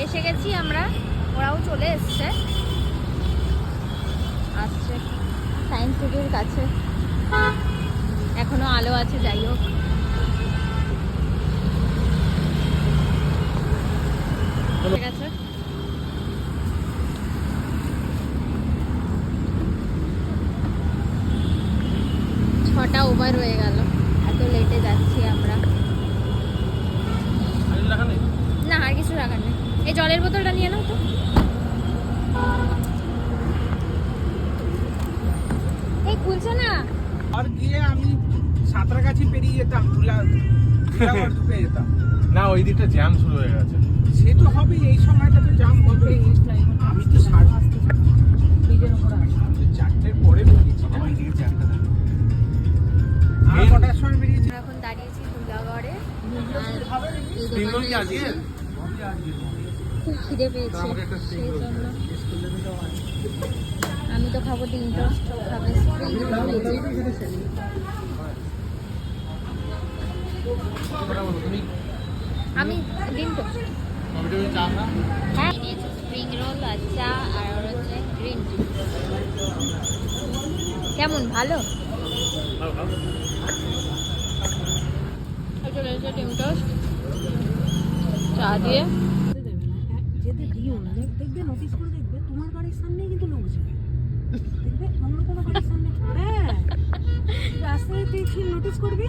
এসে গেছি আমরা, ওরাও চলে এসছে, আসছে সায়েন্স সিটির কাছে। এখনো আলো আছে, যাই হোক। ঠিক আছে, ছটা ওভার হয়ে গেল, এত লেটে যাচ্ছি আমরা। না আর কিছু রাখার নেই, এই জলের বোতলটা নিয়ে নাও তো। এই খুলছে না। আর গিয়ে আমি সাঁতরাগাছি পেরিয়ে যেতাম, ঢুকে যেতাম না, ওই দিকটা জ্যাম শুরু হয়ে গেছে। সে তো হবে, এই সময়টা তো জাম হবে। আমি তো 4টের পরে বেরিয়েছি, ওই দিকে 4টা কটার সময় বেরিয়েছি। এখন দাঁড়িয়েছি দুর্গাগড়ে, খুব খিদে পেয়েছে সেই জন্য। আমি তো খাবো ডিম টোস্ট, খাবে স্প্রিং রোল। আমি ডিম টোস্ট, হ্যাঁ নিয়েছি স্প্রিং রোল আর চা, আর ওর হচ্ছে গ্রিন টি। কেমন, ভালো? চলে এসেছে ডিম টোস্ট চা দিয়ে। যেতে দিও না, দেখবে নোটিস করে দেখবে তোমার বাড়ির সামনেই কিন্তু লোক যাবে, দেখবে অন্য কোনো বাড়ির সামনে। হ্যাঁ, রাস্তায় তুই নোটিস করবি